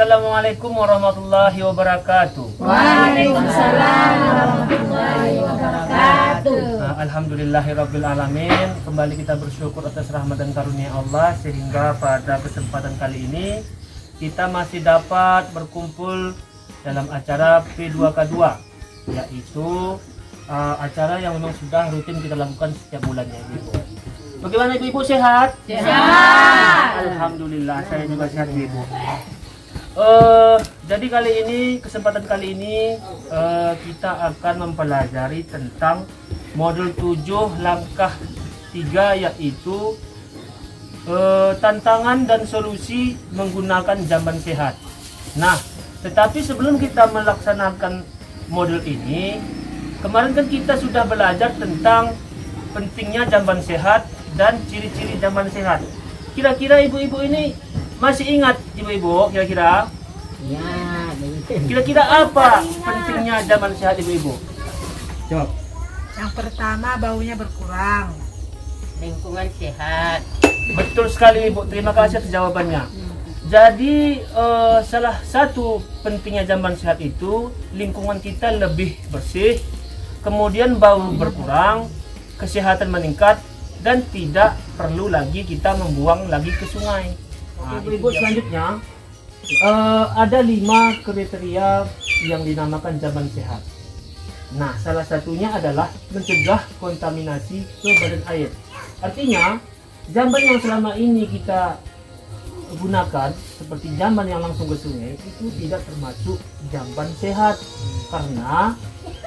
Assalamualaikum warahmatullahi wabarakatuh. Waalaikumsalam warahmatullahi wabarakatuh. Alhamdulillahirabbil alamin. Kembali kita bersyukur atas rahmat dan karunia Allah sehingga pada kesempatan kali ini kita masih dapat berkumpul dalam acara P2K2, yaitu acara yang memang sudah rutin kita lakukan setiap bulannya, Ibu. Bagaimana Ibu sehat? Sehat. Alhamdulillah, saya juga sehat, Ibu. Jadi kesempatan kali ini kita akan mempelajari tentang modul 7 langkah 3, yaitu tantangan dan solusi menggunakan jamban sehat. Nah, tetapi sebelum kita melaksanakan modul ini, kemarin kan kita sudah belajar tentang pentingnya jamban sehat dan ciri-ciri jamban sehat. Kira-kira ibu-ibu ini masih ingat, ibu-ibu, kira-kira? Ya, Kira-kira apa pentingnya jamban sehat, ibu-ibu? Jawab. Yang pertama, baunya berkurang. lingkungan sehat. Betul sekali, Ibu. Terima kasih atas jawabannya. Jadi salah satu pentingnya jamban sehat itu lingkungan kita lebih bersih, kemudian bau berkurang, kesehatan meningkat, dan tidak perlu lagi kita membuang lagi ke sungai. Nah, Ibu, selanjutnya ada 5 kriteria yang dinamakan jamban sehat. Nah, salah satunya adalah mencegah kontaminasi ke badan air. Artinya, jamban yang selama ini kita gunakan seperti jamban yang langsung ke sungai itu tidak termasuk jamban sehat, karena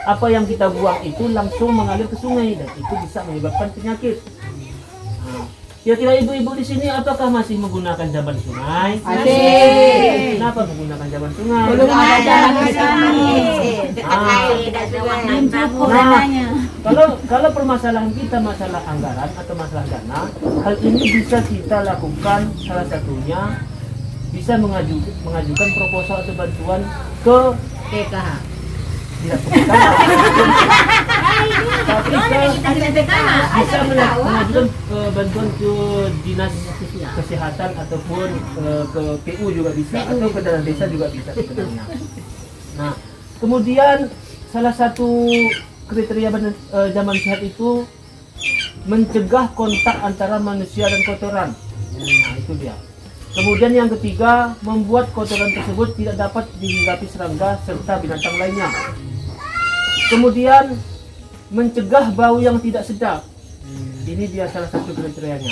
apa yang kita buang itu langsung mengalir ke sungai dan itu bisa menyebabkan penyakit. Nah, kira-kira ibu-ibu di sini apakah masih menggunakan jamban sungai? Masih. Kenapa menggunakan jamban sungai? Belum ada jalan ke Kalau permasalahan kita masalah anggaran atau masalah dana, hal ini bisa kita lakukan, salah satunya bisa mengajukan proposal atau bantuan ke PKH. tidak ke PKH, tapi bisa mengajukan bantuan ke dinas kesehatan ataupun ke PU juga bisa, atau ke dana desa juga bisa sebenarnya. Nah, kemudian salah satu kriteria jamban sehat itu mencegah kontak antara manusia dan kotoran. Nah, itu dia. Kemudian yang ketiga, membuat kotoran tersebut tidak dapat dihinggapi serangga serta binatang lainnya. Kemudian mencegah bau yang tidak sedap. Ini dia salah satu kriterianya.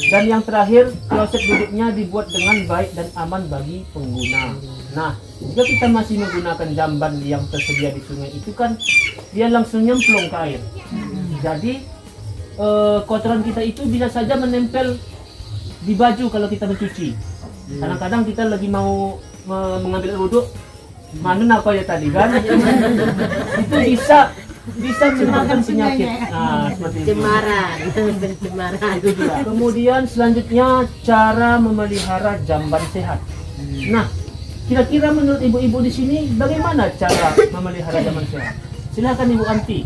Dan yang terakhir, kloset duduknya dibuat dengan baik dan aman bagi pengguna. Nah, jika kita masih menggunakan jamban yang tersedia di sungai itu kan dia langsung nyemplung ke air. Jadi kotoran kita itu bisa saja menempel di baju kalau kita mencuci. Kadang-kadang kita lagi mau mengambil wudhu, manun apa ya tadi kan? Itu bisa menyebabkan penyakit. Nah, seperti itu. Cemaran. Itu juga. Kemudian selanjutnya cara memelihara jamban sehat. Nah, kira-kira menurut ibu-ibu di sini bagaimana cara memelihara jamban sehat? Silakan Ibu Anti.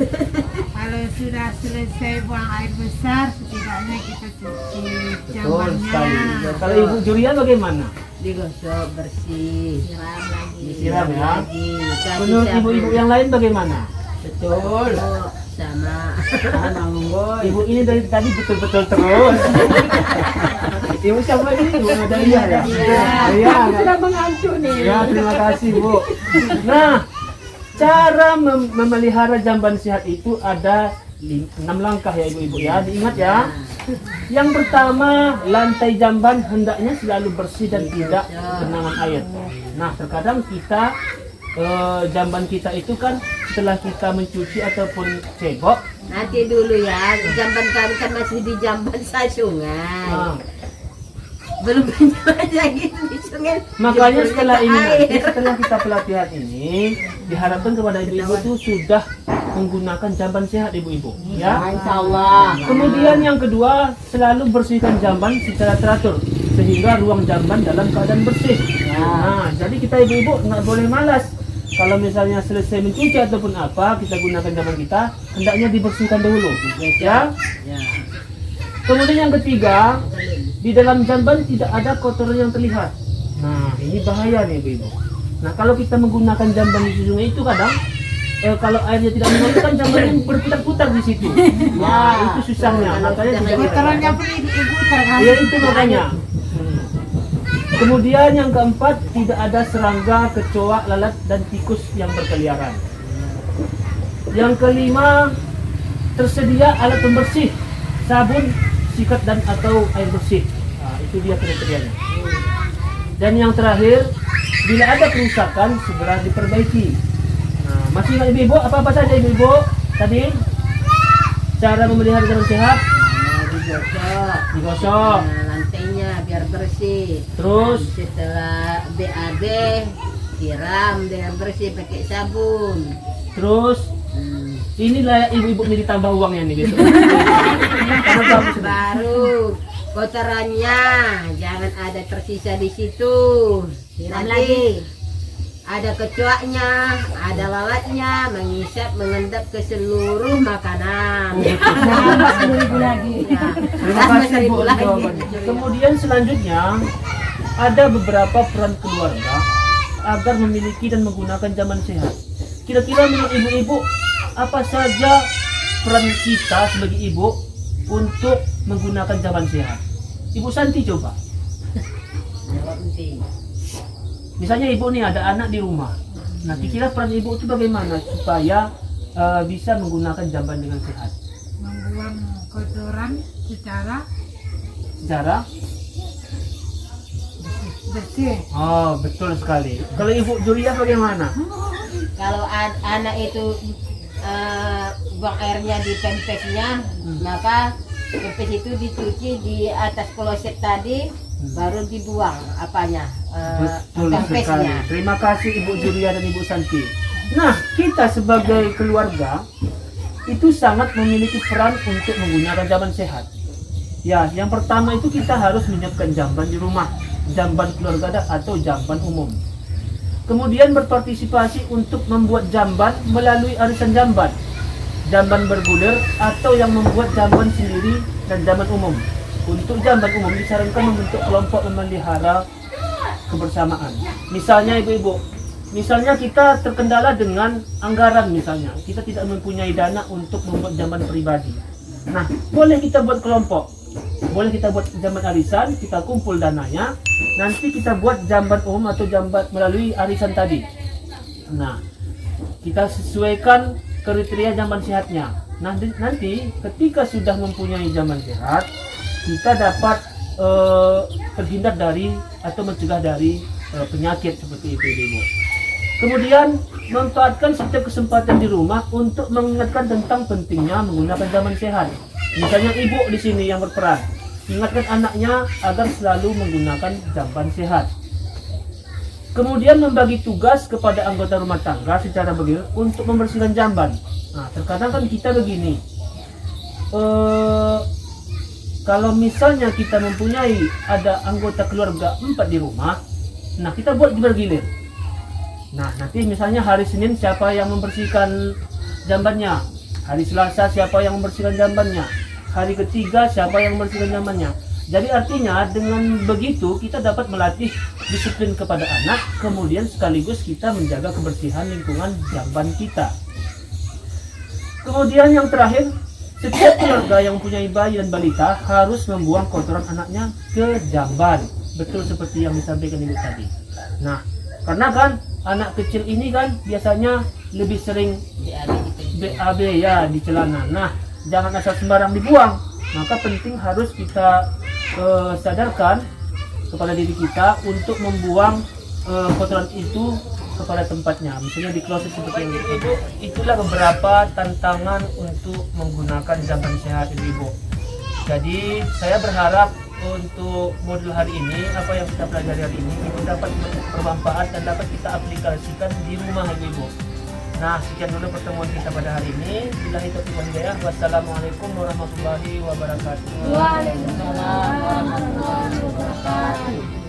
Kalau sudah selesai buang air besar, setidaknya kita cuci Betul sekali. jambannya. Kalau Ibu Jurian bagaimana? Digosok bersih. Siram lagi. Disiram ya. Kasih Menurut sabun. ibu-ibu yang lain bagaimana? Betul. Sama. Ibu ini dari tadi betul-betul terus. Ibu siapa ini? Ibu Nadalia ya? Iya. Sudah mengantuk nih. Ya, terima kasih Bu. Nah, cara memelihara jamban sehat itu ada 6 langkah ya ibu-ibu ya. Diingat ya. Yang pertama, lantai jamban hendaknya selalu bersih dan tidak genangan air. Nah, terkadang kita jamban kita itu kan setelah kita mencuci ataupun cebok, Nanti dulu ya, jamban kami kan masih di jamban sungai. nah, Belum banyak lagi di sungai. makanya Jebulnya setelah ke ini nanti, air. setelah kita pelatihan ini, diharapkan kepada ibu-ibu itu sudah menggunakan jamban sehat ibu-ibu ya. Insya Allah. Kemudian yang kedua, selalu bersihkan jamban secara teratur sehingga ruang jamban dalam keadaan bersih. Nah, jadi kita ibu-ibu nggak boleh malas. Kalau misalnya selesai mencuci ataupun apa, kita gunakan jamban kita, hendaknya dibersihkan dulu ya. Ya. Kemudian yang ketiga, di dalam jamban tidak ada kotoran yang terlihat. Nah, Nah, ini bahaya nih ibu-ibu. Nah, kalau kita menggunakan jamban di sungai itu kadang kalau airnya tidak mengalir kan jambannya berputar-putar di situ. Wah, itu susahnya. Makanya tidak Putarannya pun diputar kan. ya itu makanya. Kemudian yang keempat, tidak ada serangga, kecoa, lalat, dan tikus yang berkeliaran. Yang kelima, tersedia alat pembersih, sabun, sikat dan atau air bersih. Nah, itu dia kriterianya. Dan yang terakhir, bila ada kerusakan segera diperbaiki. Nah, masih ingat ibu-ibu apa saja ibu-ibu tadi? Cara memelihara jalan sehat? Digosok. Nah, lantainya biar bersih. Terus Setelah BAB siram dengan bersih pakai sabun. terus inilah ibu-ibu ini ditambah uangnya nih gitu. Karena bagus. Baru kotorannya jangan ada tersisa di situ. Siram Nanti lagi. ada kecoaknya, ada lalatnya mengisap mengendap ke seluruh makanan. Jangan seribu lagi. Terima kasih Bu jawabannya. Kemudian selanjutnya ada beberapa peran keluarga agar memiliki dan menggunakan jamban sehat. Kira-kira menurut ibu-ibu apa saja peran kita sebagai ibu untuk menggunakan jamban sehat? Ibu Santi coba. Jawab penting. Misalnya ibu nih ada anak di rumah. Nah, kira-kira peran ibu itu bagaimana supaya bisa menggunakan jamban dengan sehat? Membuang kotoran secara bersih. Oh, betul sekali. Kalau Ibu Julia bagaimana? Kalau anak itu buang airnya di pempesnya, maka pempes itu dicuci di atas kloset tadi, baru dibuang apanya Betul sekali. pempesnya. Terima kasih Ibu Julia dan Ibu Santi. Nah, kita sebagai keluarga itu sangat memiliki peran untuk menggunakan jamban sehat. Ya, yang pertama itu kita harus menyiapkan jamban di rumah, jamban keluarga atau jamban umum. Kemudian berpartisipasi untuk membuat jamban melalui arisan jamban, jamban bergulir atau yang membuat jamban sendiri dan jamban umum. Untuk jamban umum disarankan membentuk kelompok memelihara kebersamaan. Misalnya ibu-ibu, misalnya kita terkendala dengan anggaran misalnya, kita tidak mempunyai dana untuk membuat jamban pribadi. Nah, boleh kita buat kelompok. Boleh kita buat jamban arisan, kita kumpul dananya, nanti kita buat jamban umum atau jamban melalui arisan tadi. Nah, kita sesuaikan kriteria jamban sehatnya. Nah, nanti ketika sudah mempunyai jamban sehat, kita dapat terhindar dari atau mencegah dari penyakit seperti itu, Ibu. Kemudian manfaatkan setiap kesempatan di rumah untuk mengingatkan tentang pentingnya menggunakan jamban sehat. Misalnya ibu di sini yang berperan, ingatkan anaknya agar selalu menggunakan jamban sehat. Kemudian membagi tugas kepada anggota rumah tangga secara bergilir untuk membersihkan jamban. Nah, terkadang kan kita begini, kalau misalnya kita mempunyai ada anggota keluarga 4 di rumah, nah kita buat bergilir. Nah, nanti misalnya hari Senin siapa yang membersihkan jambannya, hari Selasa siapa yang membersihkan jambannya, hari ketiga siapa yang membersihkan jambannya. Jadi artinya dengan begitu kita dapat melatih disiplin kepada anak, kemudian sekaligus kita menjaga kebersihan lingkungan jamban kita. Kemudian yang terakhir, setiap keluarga yang mempunyai bayi dan balita harus membuang kotoran anaknya ke jamban. Betul seperti yang disampaikan ibu tadi. Nah, karena kan anak kecil ini kan biasanya lebih sering BAB ya di celana. Nah, jangan asal sembarang dibuang. Maka penting harus kita sadarkan kepada diri kita untuk membuang kotoran itu kepada tempatnya. Misalnya di kloset seperti ini. Ibu, itulah beberapa tantangan untuk menggunakan jamban sehat ibu. Jadi saya berharap untuk modul hari ini, apa yang kita pelajari hari ini, itu dapat bermanfaat dan dapat kita aplikasikan di rumah ibu. Nah, sekian dulu pertemuan kita pada hari ini. Billahi taufiq wal hidayah. Wassalamualaikum warahmatullahi wabarakatuh. Waalaikumsalam warahmatullahi wabarakatuh.